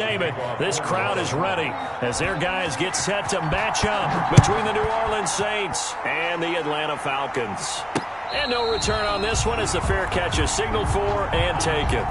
name it, this crowd is ready as their guys get set to match up between the New Orleans Saints and the Atlanta Falcons. And no return on this one as the fair catch is signaled for and taken.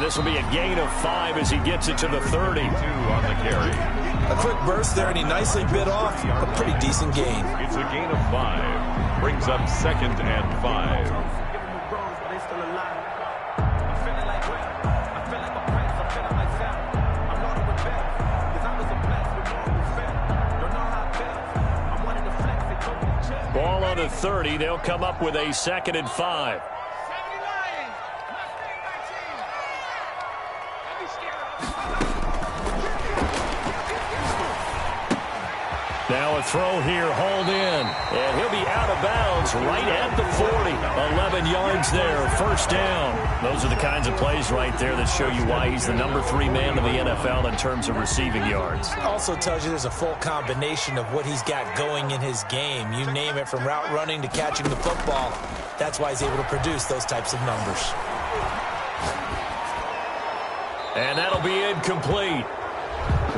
This will be a gain of 5 as he gets it to the 30. 2 on the carry. A quick burst there, and he nicely bit off. A pretty decent gain. It's a gain of 5. Brings up 2nd and 5. Ball on the 30. They'll come up with a 2nd and 5. Now a throw here, hauled in, and he'll be out of bounds right at the 40. 11 yards there, first down. Those are the kinds of plays right there that show you why he's the number 3 man in the NFL in terms of receiving yards. Also tells you there's a full combination of what he's got going in his game. You name it, from route running to catching the football. That's why he's able to produce those types of numbers. And that'll be incomplete.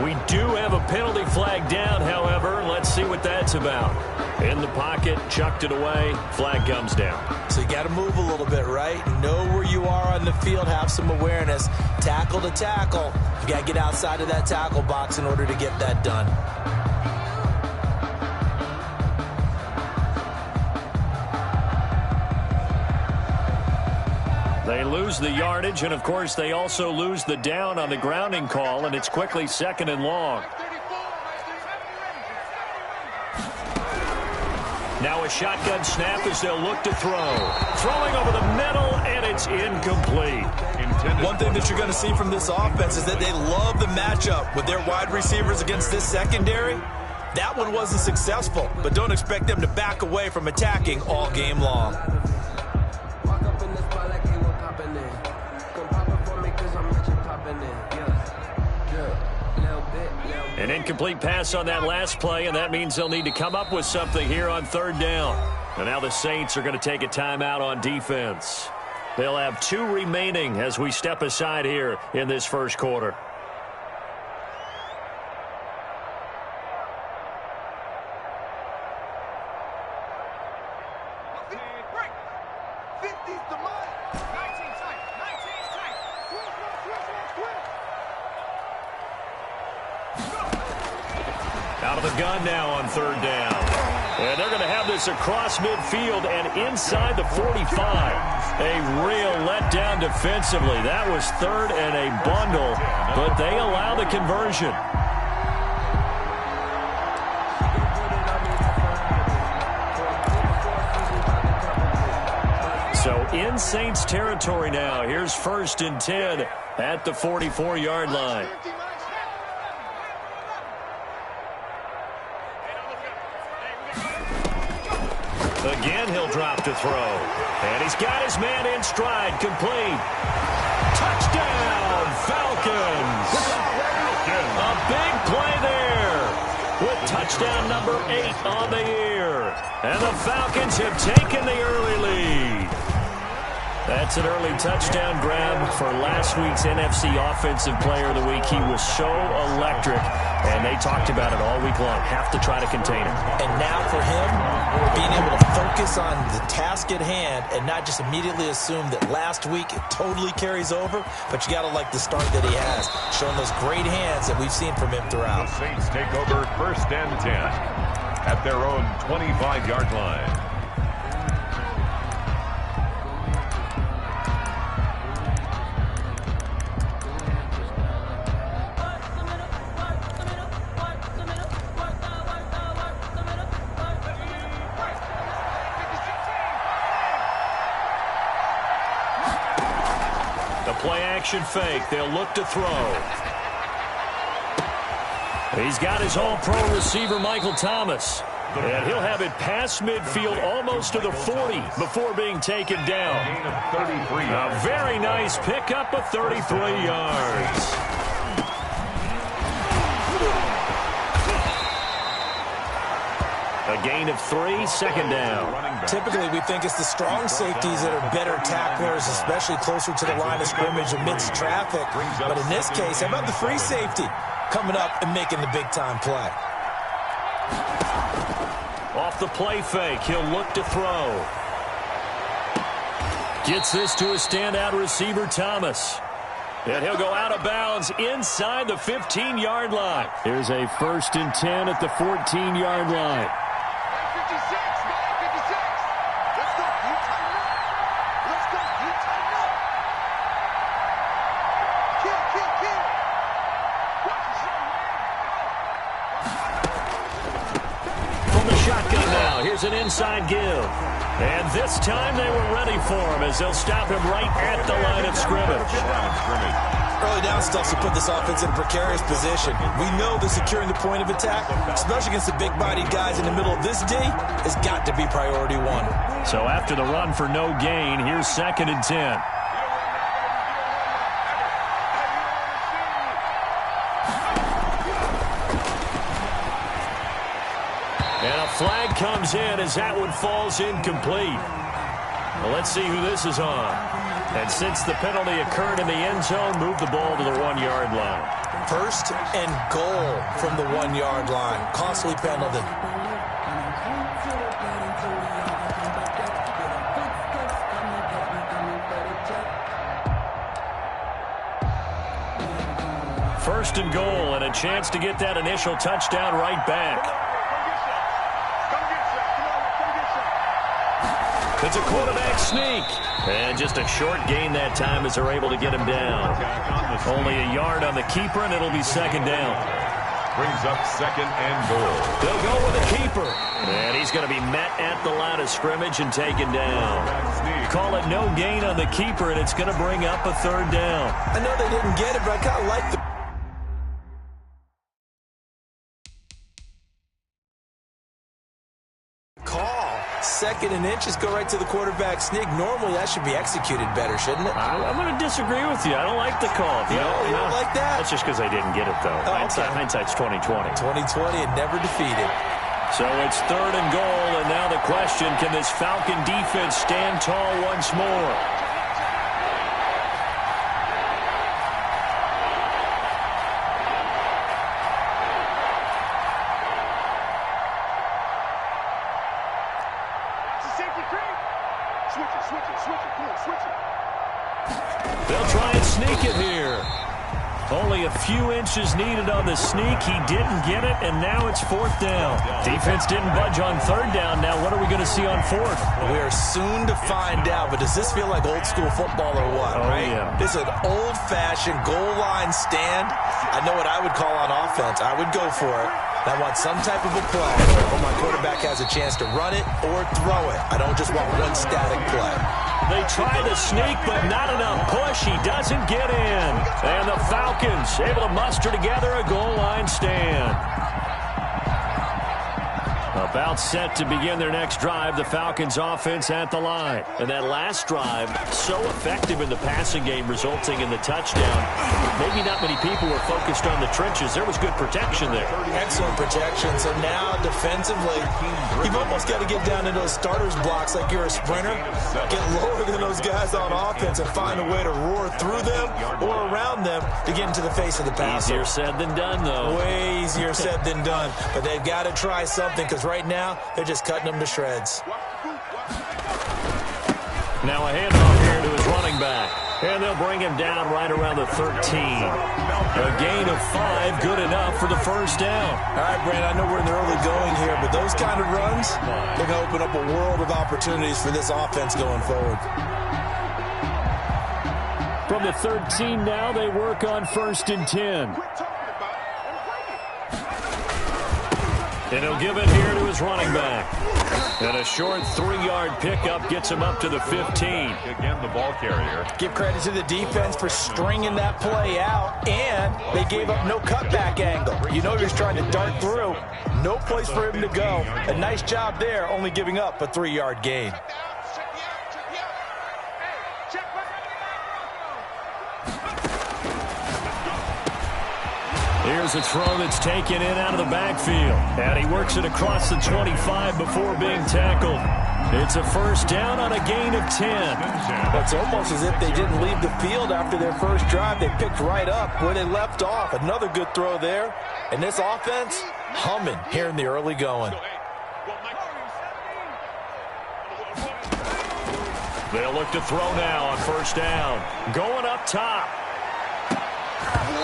We do have a penalty flag down, however. Let's see what that's about. In the pocket, chucked it away, flag comes down. So you got to move a little bit, right? Know where you are on the field, have some awareness. Tackle to tackle. You got to get outside of that tackle box in order to get that done. They lose the yardage, and, of course, they also lose the down on the grounding call, and it's quickly 2nd and long. Now a shotgun snap as they'll look to throw. Throwing over the middle, and it's incomplete. One thing that you're going to see from this offense is that they love the matchup with their wide receivers against this secondary. That one wasn't successful, but don't expect them to back away from attacking all game long. An incomplete pass on that last play, and that means they'll need to come up with something here on 3rd down. And now the Saints are going to take a timeout on defense. They'll have 2 remaining as we step aside here in this first quarter. Out of the gun now on 3rd down. And they're going to have this across midfield and inside the 45. A real letdown defensively. That was 3rd and a bundle, but they allow the conversion. So in Saints territory now. Here's 1st and 10 at the 44-yard line. Again, he'll drop to throw. And he's got his man in stride, complete. Touchdown, Falcons! A big play there with touchdown number 8 on the year. And the Falcons have taken the early lead. That's an early touchdown grab for last week's NFC Offensive Player of the Week. He was so electric, and they talked about it all week long. Have to try to contain him. And now for him, being able to focus on the task at hand and not just immediately assume that last week it totally carries over, but you got to like the start that he has, showing those great hands that we've seen from him throughout. The Saints take over 1st and 10 at their own 25-yard line. Play action fake. They'll look to throw. He's got his all-pro receiver, Michael Thomas. And he'll have it past midfield almost to the 40 before being taken down. A very nice pickup of 33 yards. A gain of 3, second down. Typically, we think it's the strong safeties that are better tacklers, especially closer to the line of scrimmage amidst traffic. But in this case, how about the free safety coming up and making the big-time play? Off the play fake, he'll look to throw. Gets this to a standout receiver, Thomas. And he'll go out of bounds inside the 15-yard line. Here's a 1st and 10 at the 14-yard line. Here's an inside give. And this time they were ready for him as they'll stop him right at the line of scrimmage. Early down stuff to put this offense in a precarious position. We know that securing the point of attack, especially against the big-bodied guys in the middle of this D, has got to be priority 1. So after the run for no gain, here's 2nd and 10. And a flag comes in as that one falls incomplete. Well, let's see who this is on. And since the penalty occurred in the end zone, move the ball to the 1-yard line. 1st and goal from the 1-yard line. Costly penalty. First and goal and a chance to get that initial touchdown right back. It's a quarterback sneak. And just a short gain that time as they're able to get him down. Only a yard on the keeper, and it'll be 2nd down. Brings up 2nd and goal. They'll go with the keeper. And he's going to be met at the line of scrimmage and taken down. Call it no gain on the keeper, and it's going to bring up a 3rd down. I know they didn't get it, but I kind of like the call. 2nd and inches, go right to the quarterback sneak. Normally, that should be executed better, shouldn't it? I'm going to disagree with you. I don't like the call. You don't like that? That's just because they didn't get it, though. Oh, okay. Hindsight's 20/20. 20/20 and never defeated. So it's 3rd and goal, and now the question, can this Falcon defense stand tall once more? They'll try and sneak it here. Only a few inches needed on the sneak. He didn't get it, and now it's 4th down. Defense didn't budge on 3rd down. Now what are we going to see on 4th? We are soon to find out, but does this feel like old school football or what, right? Yeah. This is an old-fashioned goal line stand. I know what I would call on offense. I would go for it. I want some type of a play where my quarterback has a chance to run it or throw it. I don't just want one static play. They try to sneak, but not enough push. He doesn't get in. And the Falcons able to muster together a goal line stand. About set to begin their next drive, the Falcons offense at the line. And that last drive, so effective in the passing game, resulting in the touchdown. Maybe not many people were focused on the trenches. There was good protection there. Excellent protection. So now defensively, you've almost got to get down into those starters blocks like you're a sprinter. Get lower than those guys on offense and find a way to roar through them or around them to get into the face of the passer. Easier said than done, though. Way easier said than done. But they've got to try something because right now they're just cutting them to shreds. Now a handoff here to his running back. And they'll bring him down right around the 13. A gain of 5, good enough for the 1st down. All right, Brandon, I know we're in the early going here, but those kind of runs, they're going to open up a world of opportunities for this offense going forward. From the 13 now, they work on 1st and 10. And he'll give it here to his running back. And a short 3-yard pickup gets him up to the 15. Again, the ball carrier. Give credit to the defense for stringing that play out, and they gave up no cutback angle. You know he was trying to dart through. No place for him to go. A nice job there, only giving up a 3-yard gain. Here's a throw that's taken in out of the backfield. And he works it across the 25 before being tackled. It's a first down on a gain of 10. It's almost as if they didn't leave the field after their first drive. They picked right up where they left off. Another good throw there. And this offense, humming here in the early going. They'll look to throw now on first down. Going up top.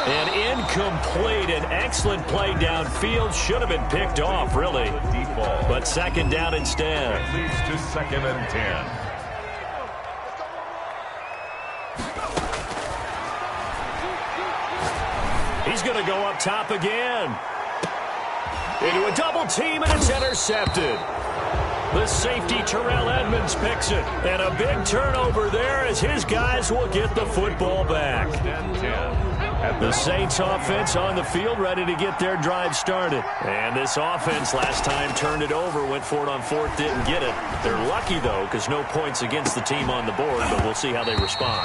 And incomplete. An excellent play downfield. Should have been picked off, really. But second down instead. At least to 2nd and 10. He's going to go up top again. Into a double team, and it's intercepted. The safety, Terrell Edmonds, picks it. And a big turnover there as his guys will get the football back. The Saints offense on the field, ready to get their drive started. And this offense last time turned it over, went for it on 4th, didn't get it. They're lucky, though, because no points against the team on the board, but we'll see how they respond.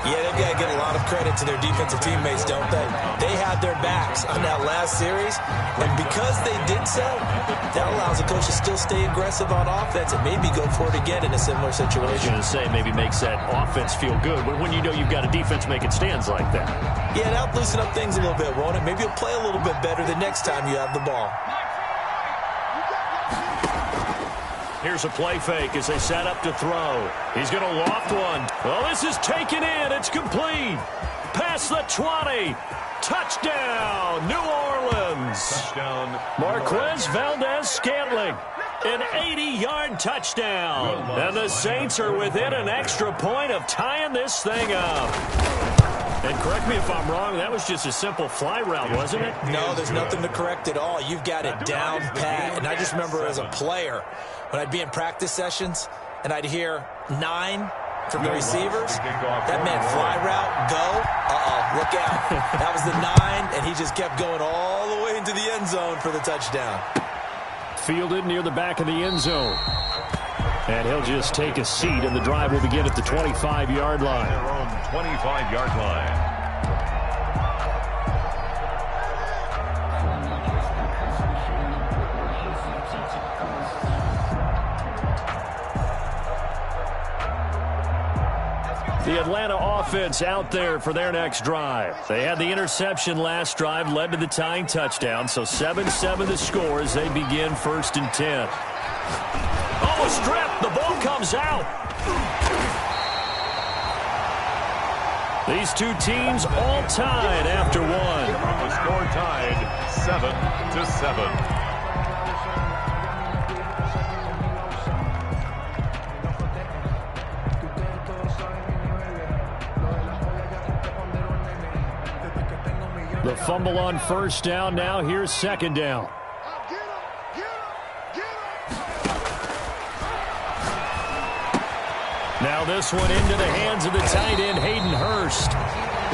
Yeah, they've got to get a lot of credit to their defensive teammates, don't they? They had their backs on that last series, and because they did so, that allows the coach to still stay aggressive on offense and maybe go for it again in a similar situation. I was going to say, maybe makes that offense feel good, but when you know you've got a defense making stands like that. Yeah, that'll loosen up things a little bit, won't it? Maybe you'll play a little bit better the next time you have the ball. Here's a play fake as they set up to throw. He's going to loft one. Well, this is taken in. It's complete. Past the 20. Touchdown, New Orleans. Touchdown. Marquez Valdez-Scantling. An 80-yard touchdown. And the Saints are within an extra point of tying this thing up. And correct me if I'm wrong, that was just a simple fly route, wasn't it? No, there's nothing to correct at all. You've got it down pat. And I just remember as a player, when I'd be in practice sessions and I'd hear 9 from the receivers, that meant fly route, go, look out. That was the 9, and he just kept going all the way into the end zone for the touchdown. Fielded near the back of the end zone. And he'll just take a seat, and the drive will begin at the 25-yard line. Their own 25-yard line. The Atlanta offense out there for their next drive. They had the interception last drive, led to the tying touchdown, so 7-7 the score as they begin 1st and 10. Oh, a strip. The ball comes out. These two teams all tied after one. The score tied 7-7. The fumble on first down. Now here's second down. Now this one into the hands of the tight end, Hayden Hurst.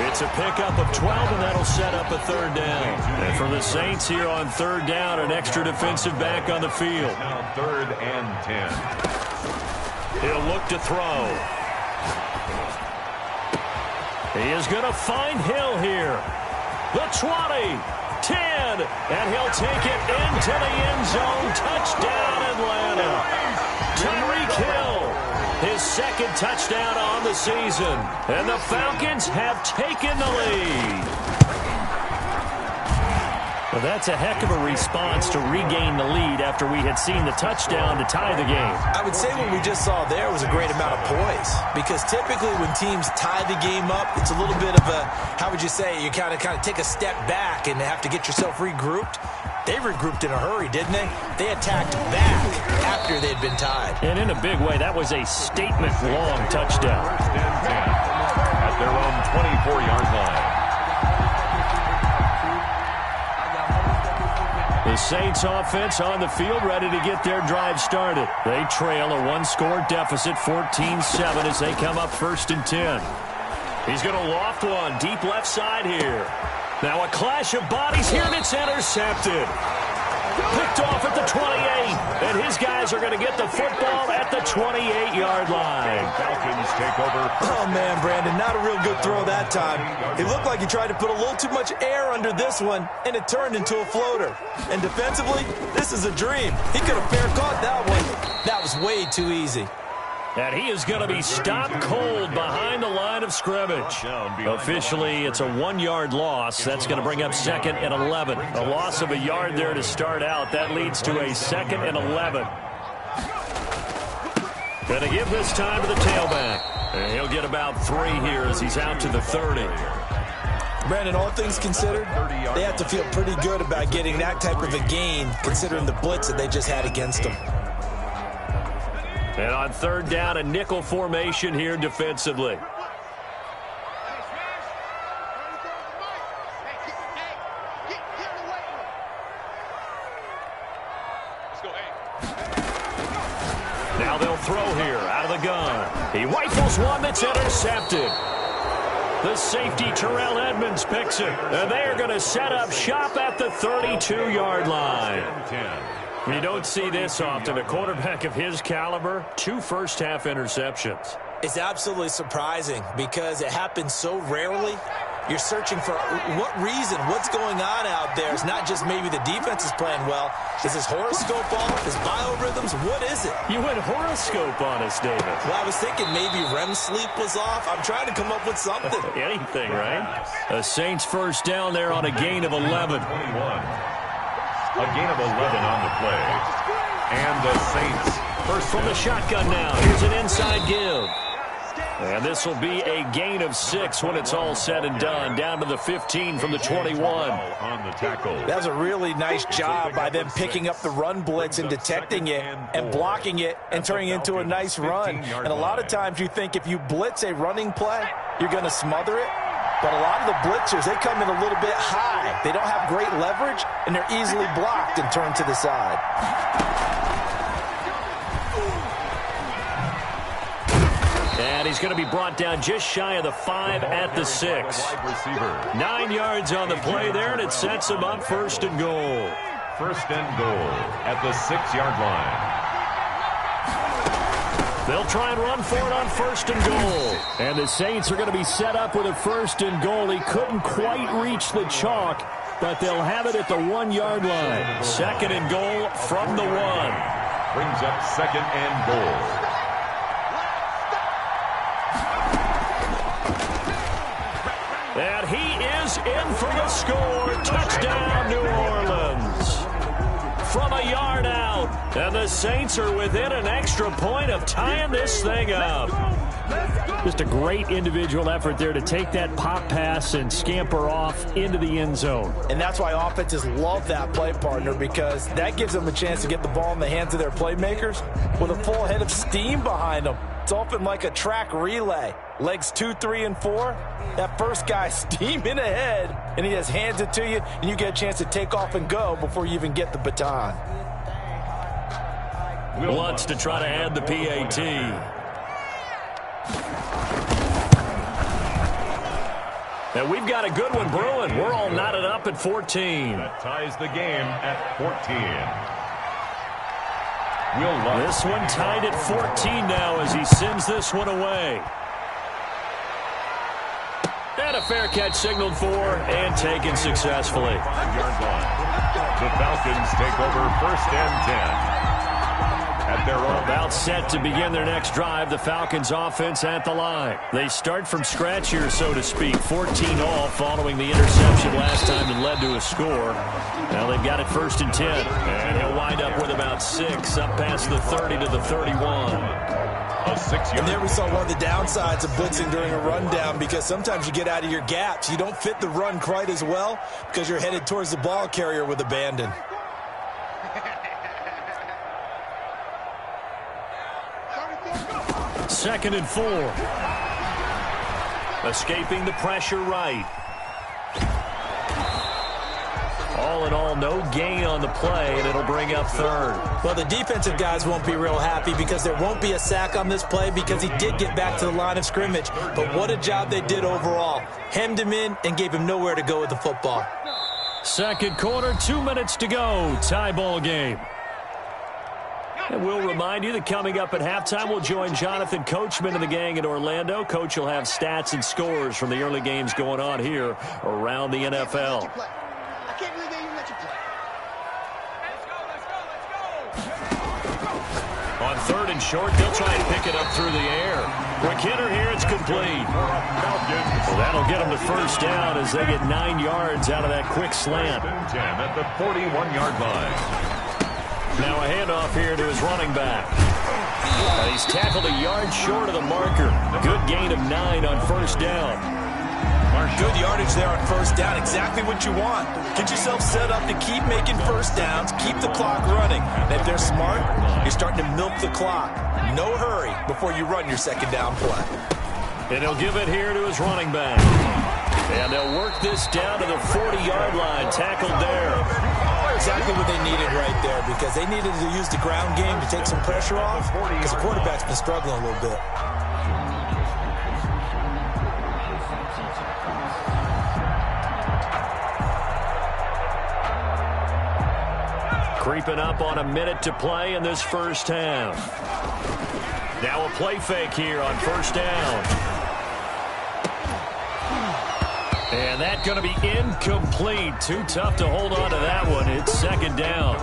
It's a pickup of 12, and that'll set up a third down. And for the Saints here on third down, an extra defensive back on the field. Now 3rd and 10. He'll look to throw. He is going to find Hill here. The 20, 10, and he'll take it into the end zone. Touchdown, Atlanta. Tyreek Hill, his second touchdown on the season. And the Falcons have taken the lead. Well, that's a heck of a response to regain the lead after we had seen the touchdown to tie the game. I would say what we just saw there was a great amount of poise, because typically when teams tie the game up, it's a little bit of a, how would you say, you kind of take a step back and have to get yourself regrouped. They regrouped in a hurry, didn't they? They attacked back after they'd been tied. And in a big way, that was a statement-long touchdown. 1st and 10 at their own 24-yard line. The Saints offense on the field, ready to get their drive started. They trail a one-score deficit, 14-7, as they come up 1st and 10. He's going to loft one deep left side here. Now a clash of bodies here, and it's intercepted. Picked off at the 28, and his guys are going to get the football at the 28-yard line. Falcons take over. Oh, man, Brandon, not a real good throw that time. It looked like he tried to put a little too much air under this one, and it turned into a floater. And defensively, this is a dream. He could have fair caught that one. That was way too easy. And he is going to be stopped cold behind the line of scrimmage. Officially, it's a 1-yard loss. That's going to bring up 2nd and 11. A loss of a yard there to start out. That leads to a 2nd and 11. Going to give this time to the tailback. And he'll get about 3 here as he's out to the 30. Brandon, all things considered, they have to feel pretty good about getting that type of a gain, considering the blitz that they just had against them. And on 3rd down, a nickel formation here defensively. Now they'll throw here out of the gun. He rifles one that's intercepted. The safety, Terrell Edmonds, picks it. And they are going to set up shop at the 32-yard line. You don't see this often. A quarterback of his caliber, 2 first-half interceptions. It's absolutely surprising because it happens so rarely. You're searching for what reason, what's going on out there. It's not just maybe the defense is playing well. Is his horoscope off? His biorhythms? What is it? You went horoscope on us, David. Well, I was thinking maybe REM sleep was off. I'm trying to come up with something. Anything, right? A Saints first down there on a gain of 11. 21. A gain of 11 on the play. And the Saints first from the shotgun now. Here's an inside give. And this will be a gain of 6 when it's all said and done. Down to the 15 from the 21. On the tackle. That was a really nice job by them picking up the run blitz and detecting it and blocking it and turning it into a nice run. And a lot of times you think if you blitz a running play, you're going to smother it. But a lot of the blitzers, they come in a little bit high. They don't have great leverage, and they're easily blocked and turned to the side. And he's going to be brought down just shy of the 5 at the 6. 9 yards on the play there, and it sets him up 1st and goal. 1st and goal at the 6-yard line. They'll try and run for it on 1st and goal. And the Saints are going to be set up with a 1st and goal. He couldn't quite reach the chalk, but they'll have it at the 1-yard line. 2nd and goal from the 1. Brings up 2nd and goal. And he is in for the score. Touchdown, New Orleans. From a yard out. And the Saints are within an extra point of tying this thing up. Just a great individual effort there to take that pop pass and scamper off into the end zone. And that's why offenses love that play partner, because that gives them a chance to get the ball in the hands of their playmakers with a full head of steam behind them. It's often like a track relay. Legs 2, 3, and 4. That first guy steaming ahead, and he just hands it to you, and you get a chance to take off and go before you even get the baton. Wants to try to add the PAT. And we've got a good one brewing. We're all knotted up at 14. That ties the game at 14. This one tied at 14 now as he sends this one away. And a fair catch signaled for and taken successfully. 5-yard line. The Falcons take over 1st and 10. At their own. About set to begin their next drive, the Falcons offense at the line. They start from scratch here, so to speak. 14 all following the interception last time that led to a score. Now they've got it 1st and 10. And he'll wind up with about 6 up past the 30 to the 31. And there we saw one of the downsides of blitzing during a rundown, because sometimes you get out of your gaps. You don't fit the run quite as well because you're headed towards the ball carrier with abandon. Second and 4. Escaping the pressure right. all in all, no gain on the play, and it'll bring up third. Well, the defensive guys won't be real happy because there won't be a sack on this play because he did get back to the line of scrimmage. But what a job they did overall. Hemmed him in and gave him nowhere to go with the football. Second quarter, 2 minutes to go. Tie ball game. And we'll remind you that coming up at halftime, we'll join Jonathan Coachman and the gang in Orlando. Coach will have stats and scores from the early games going on here around the NFL. On third and short, they'll try and pick it up through the air. Quick hitter here, it's complete. Well, that'll get them to first down as they get 9 yards out of that quick slant. 10 at the 41-yard line. Now a handoff here to his running back. And he's tackled a yard short of the marker. Good gain of 9 on first down. Good yardage there on first down. Exactly what you want. Get yourself set up to keep making first downs, keep the clock running. And if they're smart, you're starting to milk the clock. No hurry before you run your second down play. And he'll give it here to his running back. And they'll work this down to the 40-yard line. Tackled there. Exactly what they needed right there because they needed to use the ground game to take some pressure off because the quarterback's been struggling a little bit. Creeping up on a minute to play in this first half. Now a play fake here on first down. And that's going to be incomplete. Too tough to hold on to that one. It's second down.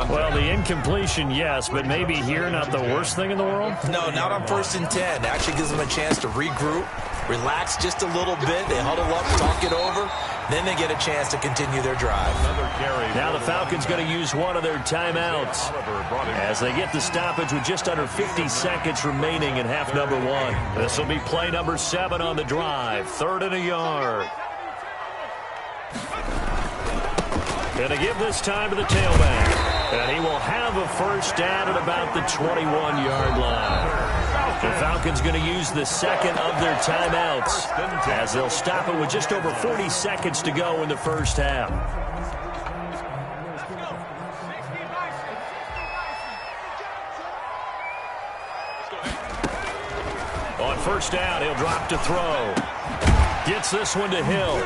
Well, the incompletion, yes, but maybe here not the worst thing in the world? No, not on first and 10. Actually gives them a chance to regroup, relax just a little bit. They huddle up, talk it over. Then they get a chance to continue their drive. Now the Falcons going to use one of their timeouts as they get the stoppage with just under 50 seconds remaining in half number 1. This will be play number 7 on the drive. 3rd and a yard. Going to give this time to the tailback. And he will have a first down at about the 21-yard line. The Falcons going to use the second of their timeouts as they'll stop it with just over 40 seconds to go in the first half. On first down, he'll drop to throw. Gets this one to Hill.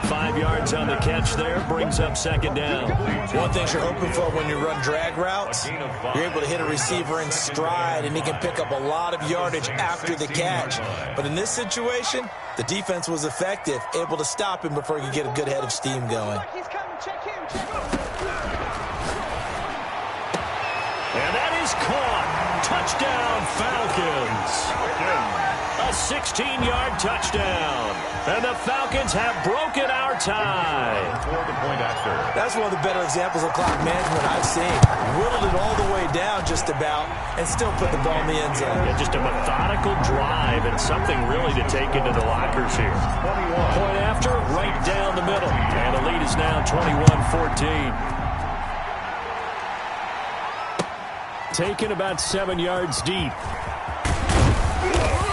5 yards on the catch there, brings up second down. One thing you're hoping for when you run drag routes, you're able to hit a receiver in stride, and he can pick up a lot of yardage after the catch. But in this situation, the defense was effective, able to stop him before he could get a good head of steam going. And that is caught. Touchdown, Falcons. A 16-yard touchdown. And the Falcons have broken our tie. That's one of the better examples of clock management I've seen. Whittled it all the way down just about and still put the ball in the end zone. Yeah, just a methodical drive and something really to take into the lockers here. Point after, right down the middle. And the lead is now 21-14. Taken about 7 yards deep.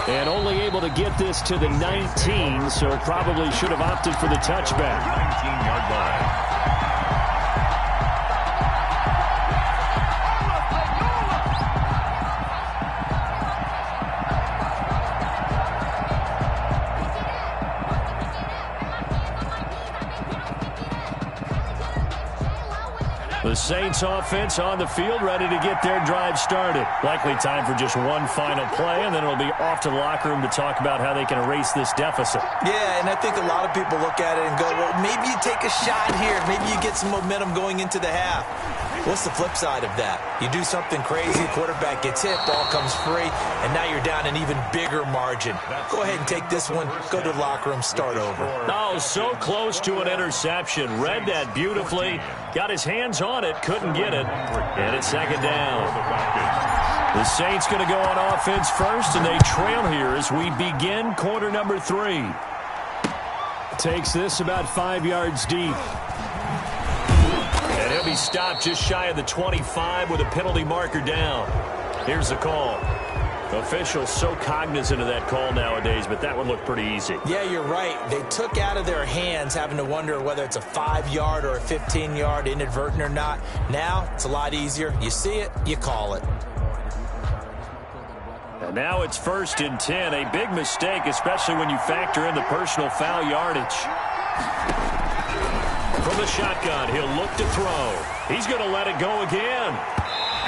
And only able to get this to the 19, so probably should have opted for the touchback. 19-yard line. The Saints offense on the field, ready to get their drive started. Likely time for just one final play, and then it'll be off to the locker room to talk about how they can erase this deficit. Yeah, and I think a lot of people look at it and go, well, maybe you take a shot here. Maybe you get some momentum going into the half. What's the flip side of that? You do something crazy, quarterback gets hit, ball comes free, and now you're down an even bigger margin. Go ahead and take this one, go to the locker room, start over. Oh, so close to an interception. Read that beautifully. Got his hands on it, couldn't get it. And it's second down. The Saints going to go on offense first, and they trail here as we begin quarter number 3. Takes this about 5 yards deep. And he'll be stopped just shy of the 25 with a penalty marker down. Here's the call. Officials so cognizant of that call nowadays, but that would look pretty easy. Yeah, you're right. They took out of their hands having to wonder whether it's a 5-yard or a 15-yard, inadvertent or not. Now, it's a lot easier. You see it, you call it. And now it's 1st and 10. A big mistake, especially when you factor in the personal foul yardage. From the shotgun, he'll look to throw. He's going to let it go again.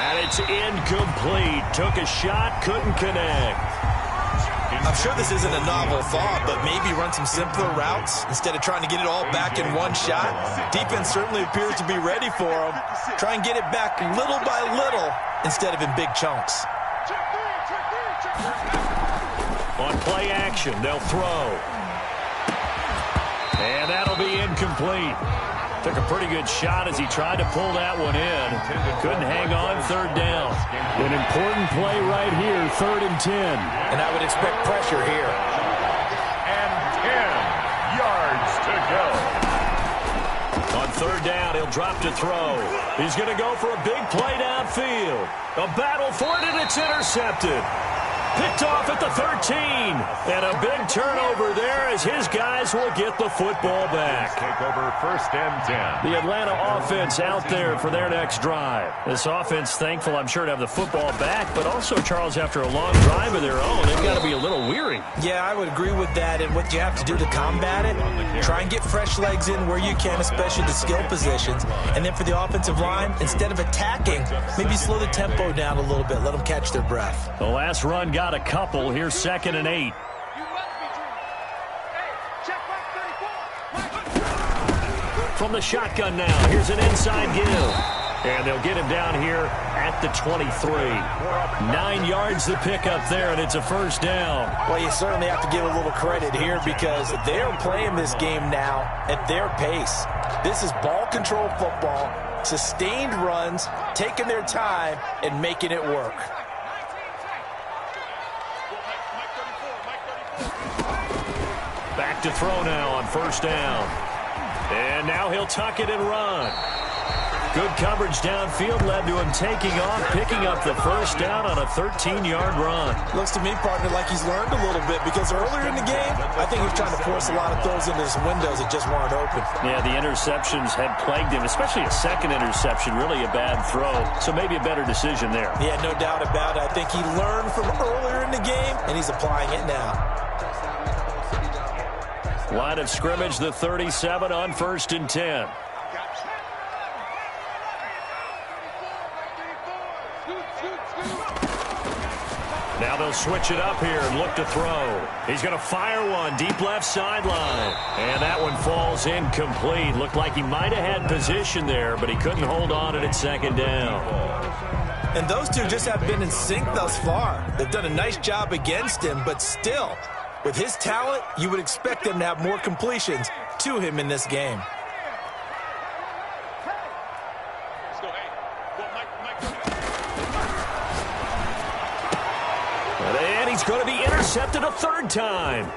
And it's incomplete. Took a shot, couldn't connect. I'm sure this isn't a novel thought, but maybe run some simpler routes instead of trying to get it all back in one shot. Defense certainly appears to be ready for him. Try and get it back little by little instead of in big chunks. On play action, they'll throw. And that'll be incomplete. Took a pretty good shot as he tried to pull that one in. Couldn't hang on, 3rd down. An important play right here, 3rd and 10. And I would expect pressure here. And 10 yards to go. On 3rd down, he'll drop to throw. He's going to go for a big play downfield. A battle for it, and it's intercepted. Picked off at the 13. And a big turnover there as his guys will get the football back. Take over 1st and 10. The Atlanta offense out there for their next drive. This offense thankful, I'm sure, to have the football back, but also, Charles, after a long drive of their own, they've got to be a little weary. Yeah, I would agree with that. And what you have to do to combat it, try and get fresh legs in where you can, especially the skill positions. And then for the offensive line, instead of attacking, maybe slow the tempo down a little bit. Let them catch their breath. The last run got a couple. Here's 2nd and 8. From the shotgun now, here's an inside give. And they'll get him down here at the 23. 9 yards to pick up there, and it's a 1st down. Well, you certainly have to give a little credit here because they're playing this game now at their pace. This is ball control football, sustained runs, taking their time, and making it work. Back to throw now on 1st down. And now he'll tuck it and run. Good coverage downfield led to him taking off, picking up the 1st down on a 13-yard run. Looks to me, partner, like he's learned a little bit because earlier in the game, I think he was trying to force a lot of throws into his windows that just weren't open. Yeah, the interceptions had plagued him, especially a second interception, really a bad throw. So maybe a better decision there. Yeah, no doubt about it. I think he learned from earlier in the game, and he's applying it now. Line of scrimmage, the 37 on 1st and 10. Now they'll switch it up here and look to throw. He's going to fire one deep left sideline. And that one falls incomplete. Looked like he might have had position there, but he couldn't hold on it at 2nd down. And those two just have been in sync thus far. They've done a nice job against him, but still, with his talent, you would expect them to have more completions to him in this game. And he's going to be intercepted a 3rd time.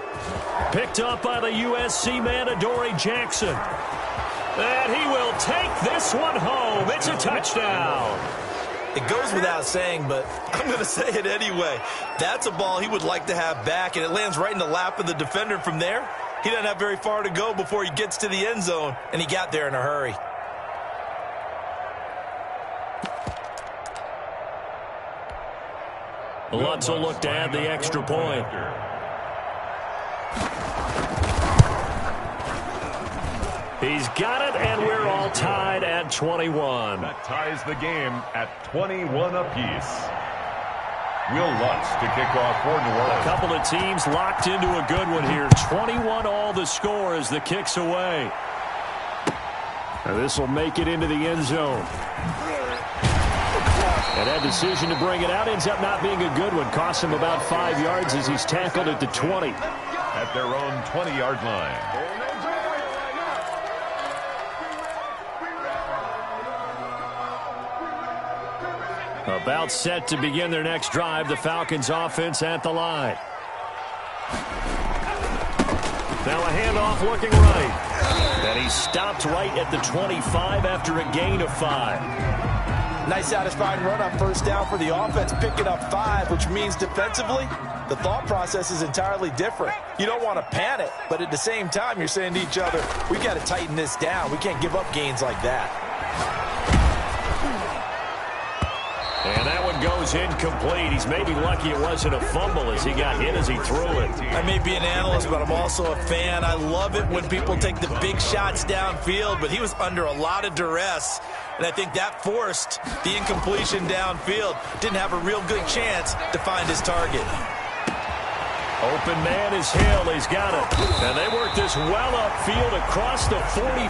Picked up by the USC man, Adoree Jackson. And he will take this one home. It's a touchdown. It goes without saying, but I'm going to say it anyway. That's a ball he would like to have back, and it lands right in the lap of the defender from there. He doesn't have very far to go before he gets to the end zone, and he got there in a hurry. Lutz will look to add the extra point. He's got it, and we're all tied at 21. That ties the game at 21 apiece. Will Lutz to kick off for New Orleans. A couple of teams locked into a good one here. 21 all the score as the kick's away. And this will make it into the end zone. And that decision to bring it out ends up not being a good one. Costs him about 5 yards as he's tackled at the 20. At their own 20-yard line. About set to begin their next drive, the Falcons offense at the line. Now a handoff looking right. And he stopped right at the 25 after a gain of 5. Nice satisfying run on first down for the offense, picking up 5, which means defensively, the thought process is entirely different. You don't want to panic, but at the same time, you're saying to each other, we got to tighten this down. We can't give up gains like that. And that one goes incomplete. He's maybe lucky it wasn't a fumble as he got hit as he threw it. I may be an analyst, but I'm also a fan. I love it when people take the big shots downfield, but he was under a lot of duress, and I think that forced the incompletion downfield. Didn't have a real good chance to find his target. Open man is Hill. He's got it. And they work this well upfield across the 45.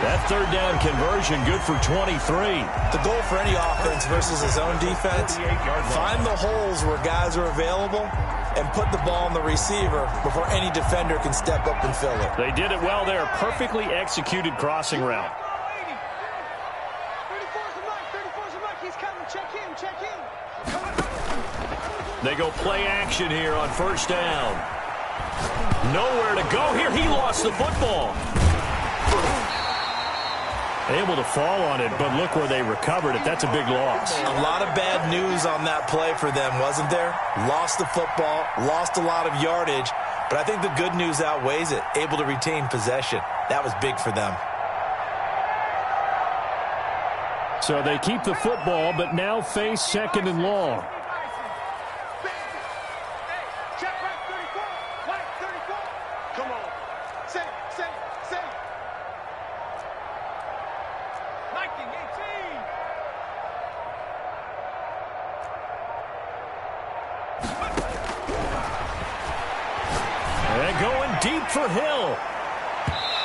That third down conversion good for 23. The goal for any offense versus his own defense, find the holes where guys are available and put the ball on the receiver before any defender can step up and fill it. They did it well there. Perfectly executed crossing route. They go play action here on first down. Nowhere to go here. He lost the football. Able to fall on it, but look where they recovered it. That's a big loss. A lot of bad news on that play for them, wasn't there? Lost the football, lost a lot of yardage, but I think the good news outweighs it. Able to retain possession. That was big for them. So they keep the football, but now face second and long. And going deep for Hill.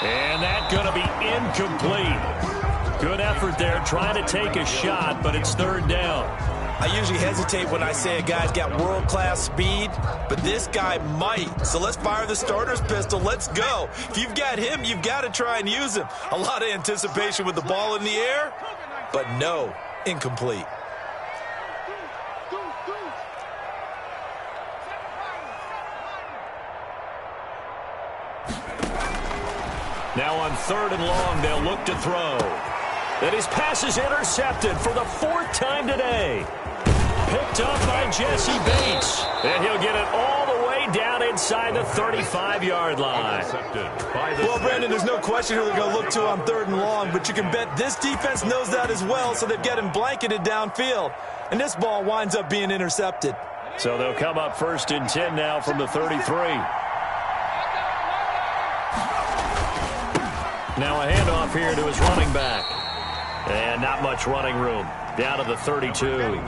And that's going to be incomplete. Good effort there, trying to take a shot, but it's third down. I usually hesitate when I say a guy's got world-class speed, but this guy might. So let's fire the starter's pistol. Let's go. If you've got him, you've got to try and use him. A lot of anticipation with the ball in the air, but no, incomplete. Now on third and long, they'll look to throw. And his pass is intercepted for the 4th time today. Picked up by Jesse Bates. And he'll get it all the way down inside the 35-yard line. Well, Brandon, there's no question who they're going to look to on third and long, but you can bet this defense knows that as well, so they've got him blanketed downfield. And this ball winds up being intercepted. So they'll come up 1st and 10 now from the 33. Now a handoff here to his running back. And not much running room. Down to the 32.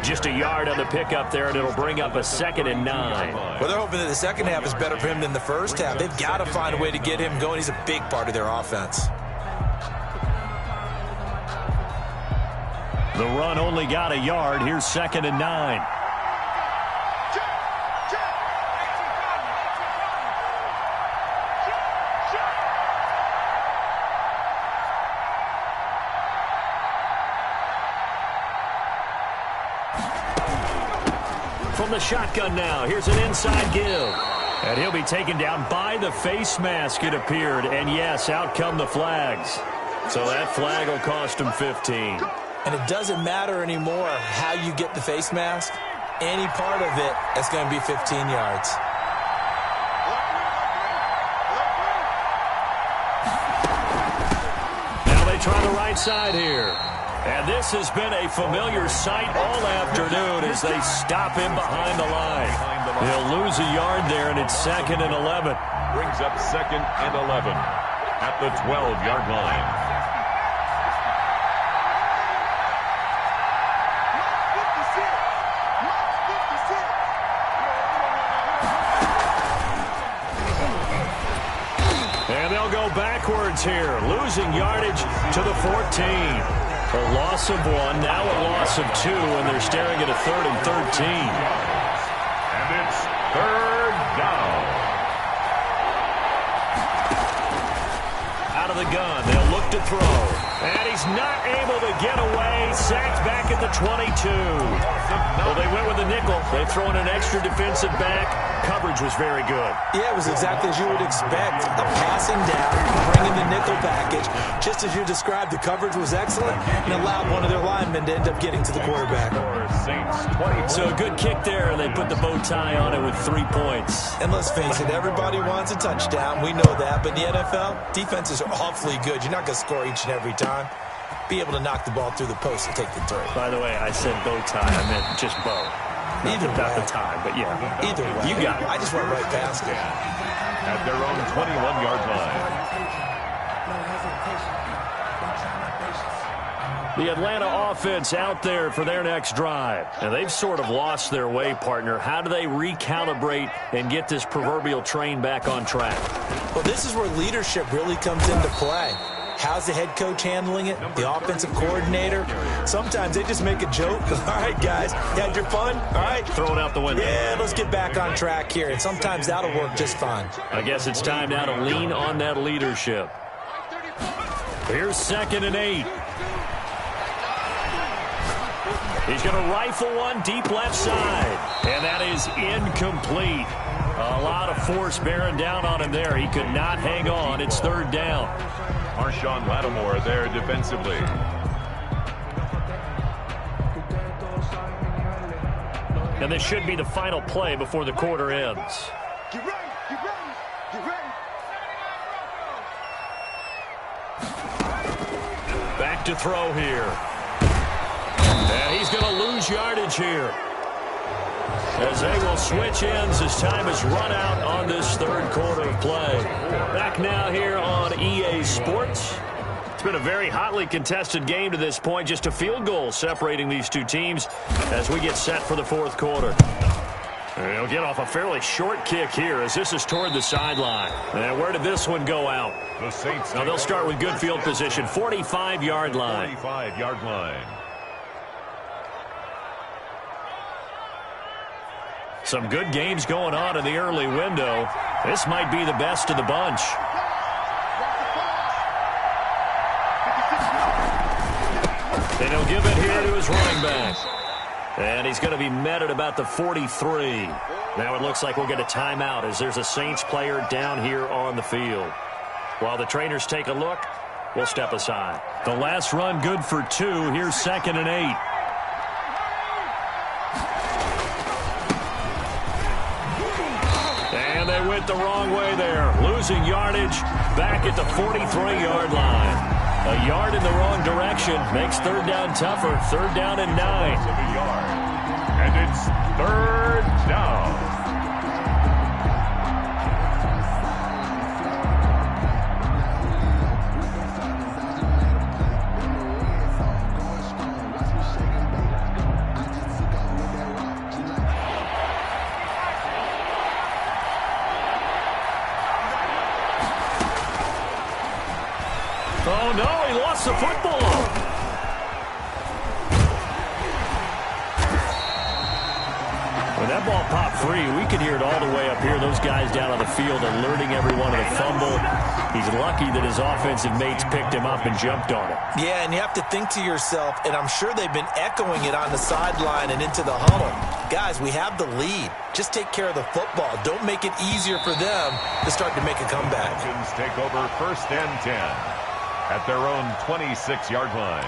Just a yard on the pickup there, and it'll bring up a 2nd and 9. Well, they're hoping that the second half is better for him than the first half. They've got to find a way to get him going. He's a big part of their offense. The run only got a yard. Here's 2nd and 9. From the shotgun now, here's an inside give. And he'll be taken down by the face mask, it appeared. And yes, out come the flags. So that flag will cost him 15. And it doesn't matter anymore how you get the face mask. Any part of it, it's going to be 15 yards. Now they try the right side here. And this has been a familiar sight all afternoon as they stop him behind the line. He'll lose a yard there, and it's 2nd and 11. Brings up 2nd and 11 at the 12-yard line. And they'll go backwards here, losing yardage to the 14. A loss of 1, now a loss of 2, and they're staring at a 3rd and 13. And it's third down. Out of the gun, they'll look to throw. And he's not able to get away. Sacked back at the 22. Well, they went with the nickel. They throw in an extra defensive back. Coverage was very good. Yeah, it was exactly as you would expect. A passing down, bringing the nickel nickel package. Just as you described, the coverage was excellent and allowed one of their linemen to end up getting to the quarterback. So a good kick there. They put the bow tie on it with 3 points. And let's face it, everybody wants a touchdown. We know that. But in the NFL, defenses are awfully good. You're not going to score each and every time. Be able to knock the ball through the post and take the throw. By the way, I said bow tie. I meant just bow. Either way. Not the tie, but yeah. Either way. You got it. I just went right past it. At their own 21-yard line. The Atlanta offense out there for their next drive. And they've sort of lost their way, partner. How do they recalibrate and get this proverbial train back on track? Well, this is where leadership really comes into play. How's the head coach handling it? The offensive coordinator? Sometimes they just make a joke. All right, guys, you had your fun? All right. Throw it out the window. Yeah, let's get back on track here. And sometimes that'll work just fine. I guess it's time now to lean on that leadership. Here's 2nd and 8. He's going to rifle one deep left side. And that is incomplete. A lot of force bearing down on him there. He could not hang on. It's 3rd down. Marshawn Lattimore there defensively. And this should be the final play before the quarter ends. Get ready, get ready, get ready. Back to throw here. And he's going to lose yardage here, as they will switch ends as time is run out on this 3rd quarter of play. Back now here on EA Sports. It's been a very hotly contested game to this point. Just a field goal separating these two teams as we get set for the 4th quarter. And he'll get off a fairly short kick here as this is toward the sideline. And where did this one go out? The Saints. Now they'll start with good field position, 45-yard line. 45-yard line. Some good games going on in the early window. This might be the best of the bunch. And he'll give it here to his running back. And he's going to be met at about the 43. Now it looks like we'll get a timeout as there's a Saints player down here on the field. While the trainers take a look, we'll step aside. The last run good for 2. Here's 2nd and 8. And they went the wrong way there. Losing yardage back at the 43-yard line. A yard in the wrong direction makes 3rd down tougher. 3rd down and 9. And it's 3rd down. Oh, no, he lost the football. When that ball popped free, we could hear it all the way up here. Those guys down on the field alerting everyone of the fumble. He's lucky that his offensive mates picked him up and jumped on it. Yeah, and you have to think to yourself, and I'm sure they've been echoing it on the sideline and into the huddle. Guys, we have the lead. Just take care of the football. Don't make it easier for them to start to make a comeback. Falcons take over 1st and 10 at their own 26-yard line.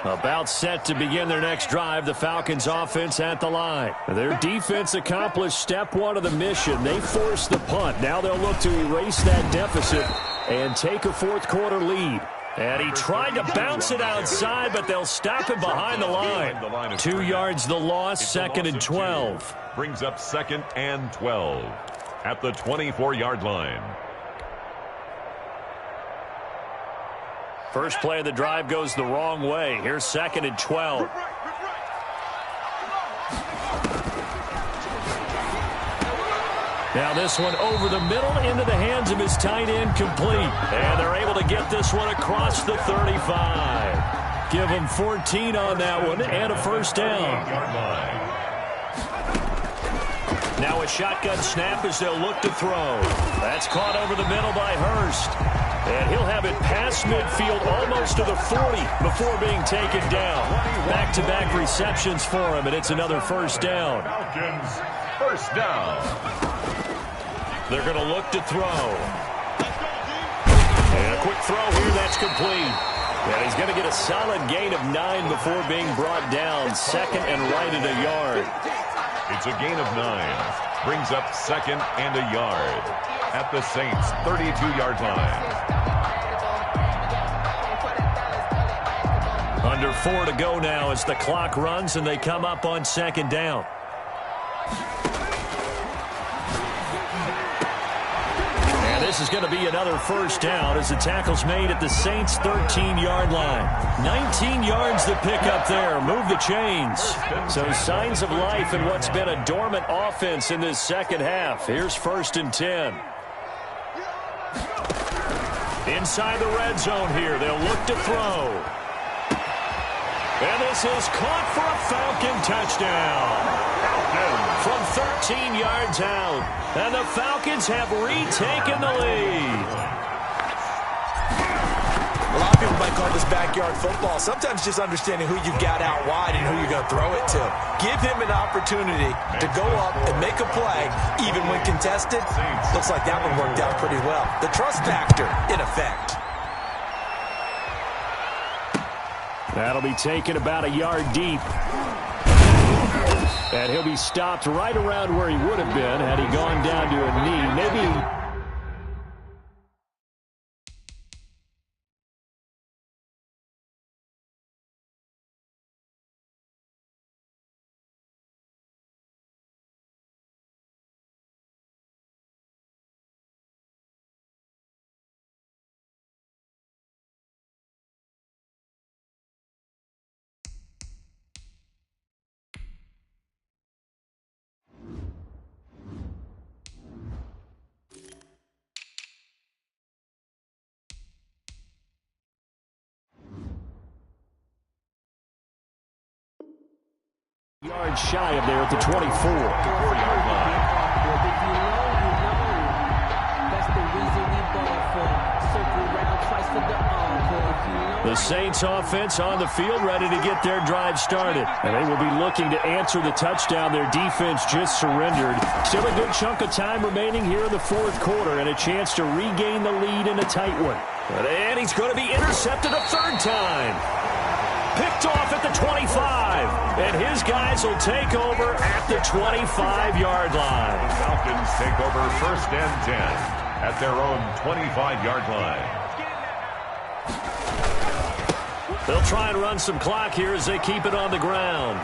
About set to begin their next drive, the Falcons offense at the line. Their defense accomplished step 1 of the mission. They forced the punt. Now they'll look to erase that deficit and take a 4th quarter lead. And he tried to bounce it outside, but they'll stop him behind the line. 2 yards the loss, 2nd and 12. Brings up 2nd and 12 at the 24-yard line. First play of the drive goes the wrong way. Here's 2nd and 12. Now this one over the middle into the hands of his tight end, complete. And they're able to get this one across the 35. Give him 14 on that one and a 1st down. Now a shotgun snap as they'll look to throw. That's caught over the middle by Hurst. And he'll have it past midfield almost to the 40 before being taken down. Back-to-back receptions for him, and it's another first down. Falcons, first down. They're going to look to throw. And a quick throw here, that's complete. And he's going to get a solid gain of 9 before being brought down. Second and right at a yard. It's a gain of 9. Brings up second and a yard at the Saints' 32-yard line. Under 4 to go now as the clock runs and they come up on second down. And this is going to be another first down as the tackle's made at the Saints' 13-yard line. 19 yards to pick up there. Move the chains. So signs of life in what's been a dormant offense in this second half. Here's first and 10. Inside the red zone here. They'll look to throw. And this is caught for a Falcon touchdown. From 13 yards out. And the Falcons have retaken the lead. A lot of people might call this backyard football. Sometimes just understanding who you've got out wide and who you're going to throw it to. Give him an opportunity to go up and make a play, even when contested. Looks like that one worked out pretty well. The trust factor, in effect. That'll be taken about a yard deep. And he'll be stopped right around where he would have been had he gone down to a knee. Maybe... yards shy of there at the 24. 4-yard line. The Saints offense on the field ready to get their drive started. And they will be looking to answer the touchdown their defense just surrendered. Still a good chunk of time remaining here in the fourth quarter and a chance to regain the lead in a tight one. And he's going to be intercepted a third time. Picked off at the 25. And his guys will take over at the 25-yard line. Falcons take over first and 10 at their own 25-yard line. They'll try and run some clock here as they keep it on the ground.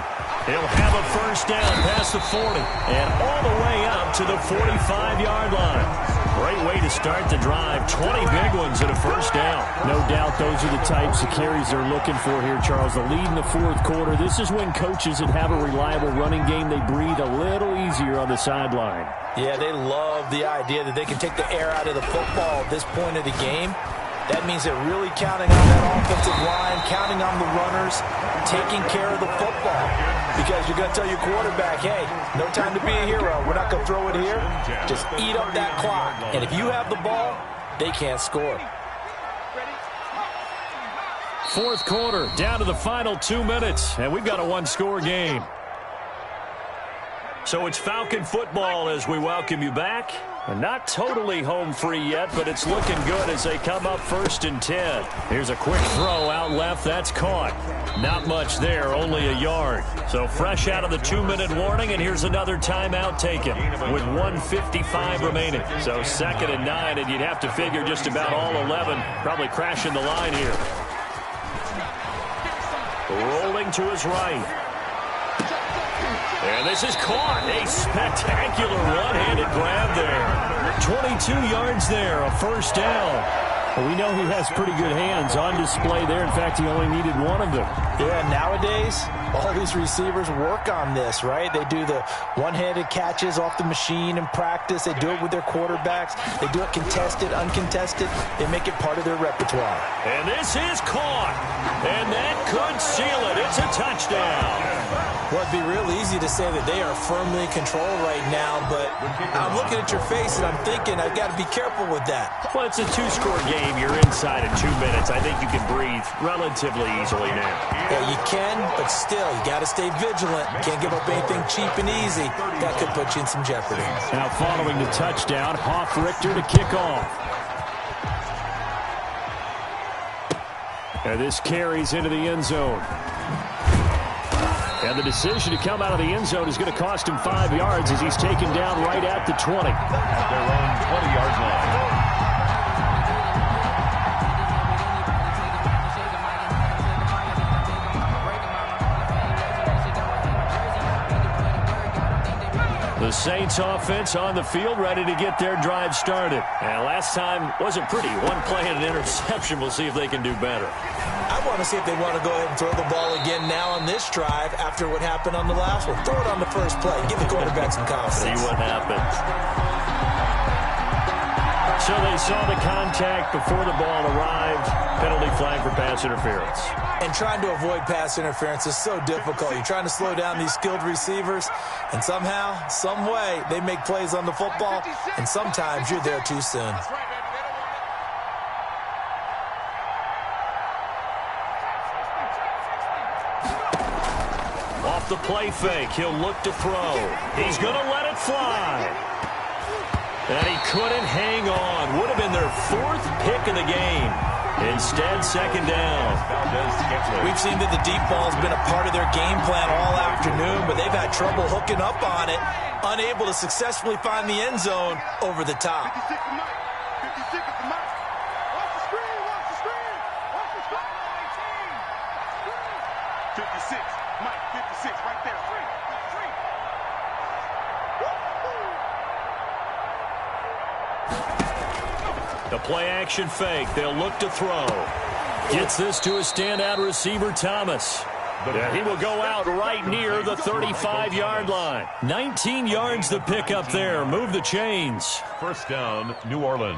He'll have a first down past the 40 and all the way up to the 45-yard line. Great way to start the drive. 20 big ones and a first down. No doubt those are the types of carries they're looking for here, Charles. The lead in the fourth quarter. This is when coaches that have a reliable running game, they breathe a little easier on the sideline. Yeah, they love the idea that they can take the air out of the football at this point of the game. That means they're really counting on that offensive line, counting on the runners, taking care of the football. Because you're going to tell your quarterback, hey, no time to be a hero. We're not going to throw it here. Just eat up that clock. And if you have the ball, they can't score. Fourth quarter, down to the final 2 minutes, and we've got a one-score game. So it's Falcon football as we welcome you back. And not totally home free yet, but it's looking good as they come up first and 10. Here's a quick throw out left. That's caught. Not much there, only a yard. So fresh out of the 2-minute warning, and here's another timeout taken with 1:55 remaining. So second and 9, and you'd have to figure just about all 11 probably crashing the line here. Rolling to his right. And this is caught. A spectacular one-handed grab there. 22 yards there, a first down. Well, we know he has pretty good hands on display there. In fact, he only needed one of them. Yeah, nowadays, all these receivers work on this, right? They do the one-handed catches off the machine in practice. They do it with their quarterbacks. They do it contested, uncontested. They make it part of their repertoire. And this is caught. And that could seal it. It's a touchdown. Well, it'd be real easy to say that they are firmly in control right now, but I'm looking at your face and I'm thinking I've got to be careful with that. Well, it's a two-score game game, you're inside of 2 minutes. I think you can breathe relatively easily now. Yeah, you can, but still, you got to stay vigilant. Can't give up anything cheap and easy. That could put you in some jeopardy. Now following the touchdown, Hoff-Richter to kick off. And this carries into the end zone. And the decision to come out of the end zone is going to cost him 5 yards as he's taken down right at the 20. At their own 20-yard line. The Saints offense on the field, ready to get their drive started. And last time wasn't pretty. One play and an interception. We'll see if they can do better. I want to see if they want to go ahead and throw the ball again now on this drive after what happened on the last one. Throw it on the first play. Give the quarterback some confidence. See what happens. So they saw the contact before the ball arrived. Penalty flag for pass interference. And trying to avoid pass interference is so difficult. You're trying to slow down these skilled receivers, and somehow, some way, they make plays on the football, and sometimes you're there too soon. Off the play fake, he'll look to throw. He's going to let it fly. And he couldn't hang on. Would have been their 4th pick of the game. Instead, second down. We've seen that the deep ball's been a part of their game plan all afternoon, but they've had trouble hooking up on it, unable to successfully find the end zone over the top. 56 to Mike. 56 to Mike. Watch the screen. Watch the screen. Watch the screen. 56. Mike, 56 right there. Free. Free. The play-action fake. They'll look to throw. Gets this to a standout receiver, Thomas. Yeah, he will go out right near the 35-yard line. 19 yards to pick up there. Move the chains. First down, New Orleans.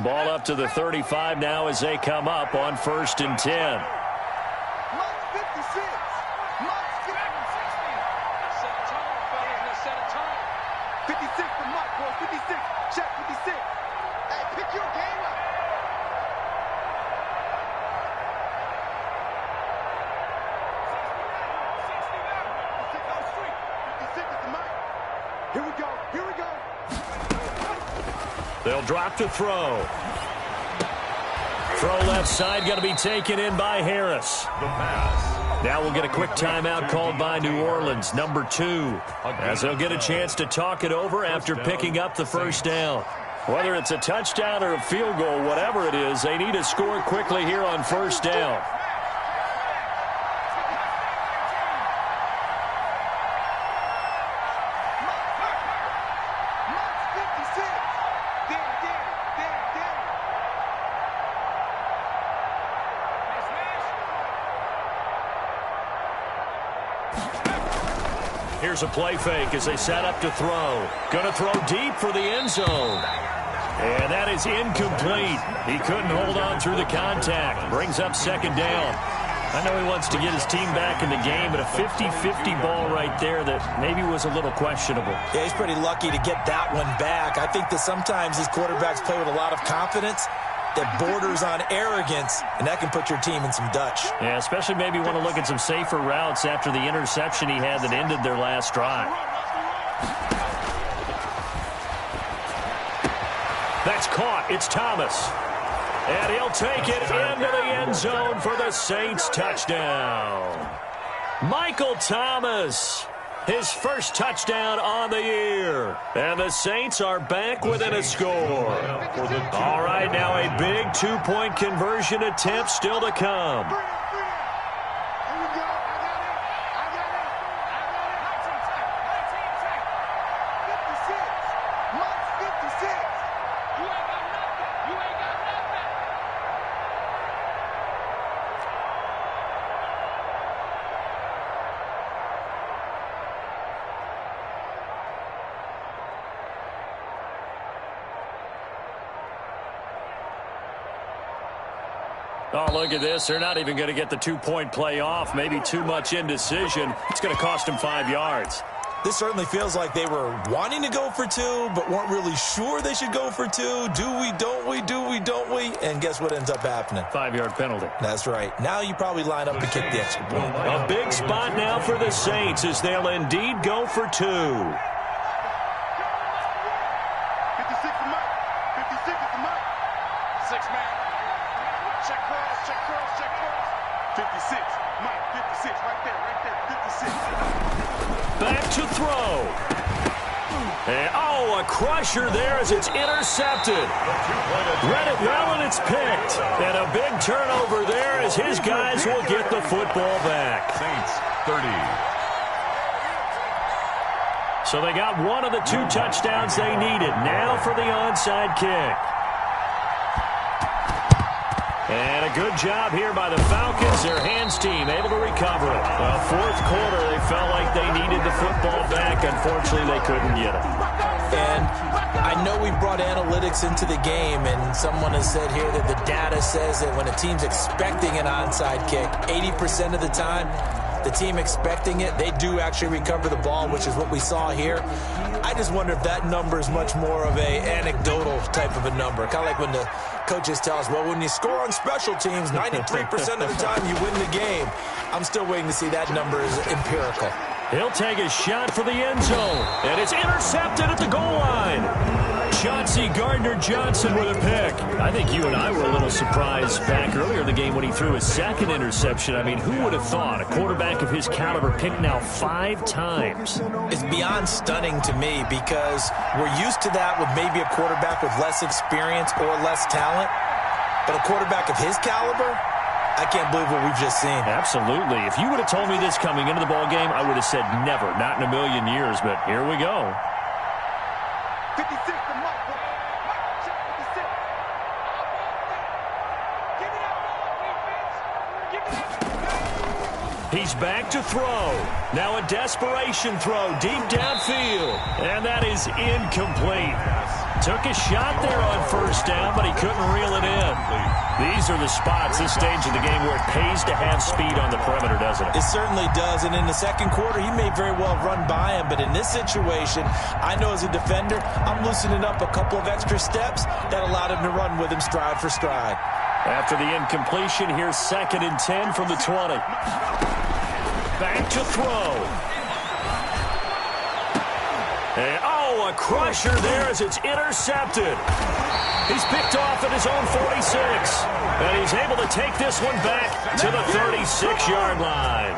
Ball up to the 35 now as they come up on 1st and 10. Mike, 56. Mike, 60. Set a time, fellas. Let's set a time. 56 to Mike, boy. 56. Check 56. Hey, pick your game up. Here we go. Here we go. They'll drop to throw. Throw left side, going to be taken in by Harris. The pass. Now we'll get a quick timeout called by New Orleans, number 2, as they'll get a chance to talk it over after picking up the first down. Whether it's a touchdown or a field goal, whatever it is, they need to score quickly here on 1st down. Here's a play fake as they set up to throw. Going to throw deep for the end zone. And that is incomplete. He couldn't hold on through the contact. Brings up second down. I know he wants to get his team back in the game, but a 50-50 ball right there that maybe was a little questionable. Yeah, he's pretty lucky to get that one back. I think that sometimes these quarterbacks play with a lot of confidence that borders on arrogance, and that can put your team in some Dutch. Yeah, especially maybe want to look at some safer routes after the interception he had that ended their last drive. That's caught. It's Thomas. And he'll take it into the end zone for the Saints touchdown. Michael Thomas, his first touchdown on the year. And the Saints are back within a score. All right, now a big 2-point conversion attempt still to come. Oh, look at this. They're not even going to get the 2-point play off. Maybe too much indecision. It's going to cost them 5 yards. This certainly feels like they were wanting to go for two, but weren't really sure they should go for two. Do we, don't we, do we, don't we? And guess what ends up happening? 5-yard penalty. That's right. Now you probably line up to kick the extra point. A big spot now for the Saints as they'll indeed go for two. 56 is Mike. 56 is Mike. 6-man. Check cross, check cross, check cross. 56. Mike, 56. Right there. 56. Back to throw. And, a crusher there as it's intercepted. Read it well, and it's picked. And a big turnover there as his guys will get the football back. Saints 30. So they got one of the two touchdowns they needed. Now for the onside kick. And a good job here by the Falcons. Their hands team able to recover it. Well, fourth quarter, they felt like they needed the football back. Unfortunately, they couldn't get it. And I know we brought analytics into the game, and someone has said here that the data says that when a team's expecting an onside kick, 80% of the time, the team expecting it, they do actually recover the ball, which is what we saw here. I just wonder if that number is much more of a anecdotal type of a number. Kind of like when the coaches tell us, well, when you score on special teams, 93% of the time you win the game. I'm still waiting to see that number is empirical. He'll take a shot for the end zone, and it's intercepted at the goal line. Chauncey Gardner-Johnson with a pick. I think you and I were a little surprised back earlier in the game when he threw his second interception. I mean, who would have thought a quarterback of his caliber picked now 5 times? It's beyond stunning to me because we're used to that with maybe a quarterback with less experience or less talent. But a quarterback of his caliber, I can't believe what we've just seen. Absolutely. If you would have told me this coming into the ball game, I would have said never, not in a million years. But here we go. 56 to Mike. Mike, check 56. Give it out, defense. Give it out. He's back to throw. Now a desperation throw deep downfield. And that is incomplete. Took a shot there on first down, but he couldn't reel it in. These are the spots, this stage of the game, where it pays to have speed on the perimeter, doesn't it? It certainly does, and in the second quarter, he may very well run by him, but in this situation, I know as a defender, I'm loosening up a couple of extra steps that allowed him to run with him stride for stride. After the incompletion, here's 2nd and 10 from the 20. Back to throw. And, a crusher there as it's intercepted. He's picked off at his own 46. And he's able to take this one back to the 36-yard line.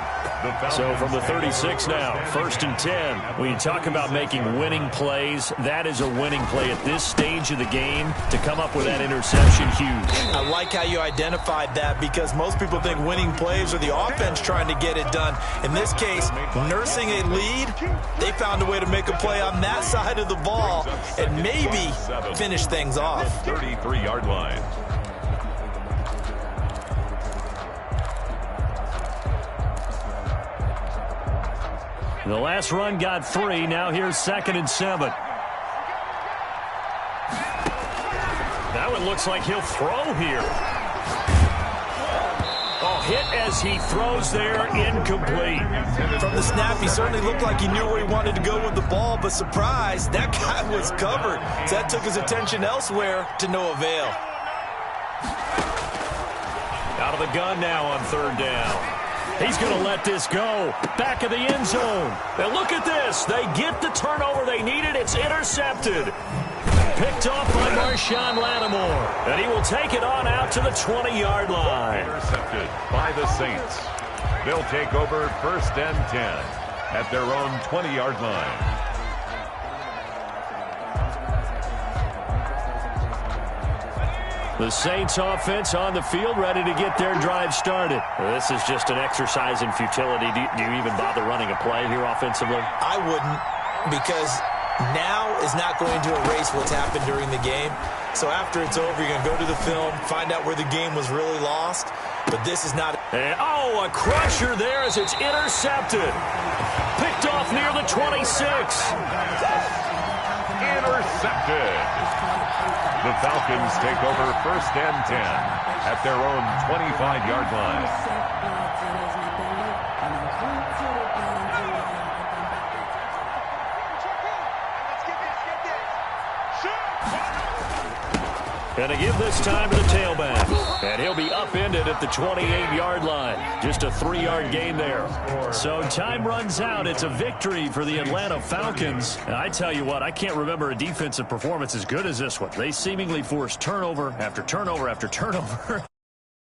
So from the 36 now, 1st and 10. When you talk about making winning plays, that is a winning play at this stage of the game. To come up with that interception, huge. I like how you identified that because most people think winning plays are the offense trying to get it done. In this case, nursing a lead, they found a way to make a play on that side of the ball and maybe finish things off. 33-yard line. The last run got 3. Now here's 2nd and 7. Now it looks like he'll throw here. Hit as he throws there, incomplete. From the snap, he certainly looked like he knew where he wanted to go with the ball, but surprise, that guy was covered. So that took his attention elsewhere to no avail. Out of the gun now on 3rd down. He's going to let this go. Back of the end zone. And look at this. They get the turnover they needed. It's intercepted. Picked off by Marshawn Lattimore. And he will take it on out to the 20-yard line. Intercepted by the Saints. They'll take over 1st and 10 at their own 20-yard line. The Saints offense on the field, ready to get their drive started. This is just an exercise in futility. Do you even bother running a play here offensively? I wouldn't, because now is not going to erase what's happened during the game. So after it's over, you're going to go to the film, find out where the game was really lost. But this is not. And, a crusher there as it's intercepted. Picked off near the 26. Intercepted. The Falcons take over 1st and 10 at their own 25-yard line. And they give this time to the tailback. And he'll be upended at the 28-yard line. Just a 3-yard gain there. So time runs out. It's a victory for the Atlanta Falcons. And I tell you what, I can't remember a defensive performance as good as this one. They seemingly forced turnover after turnover after turnover.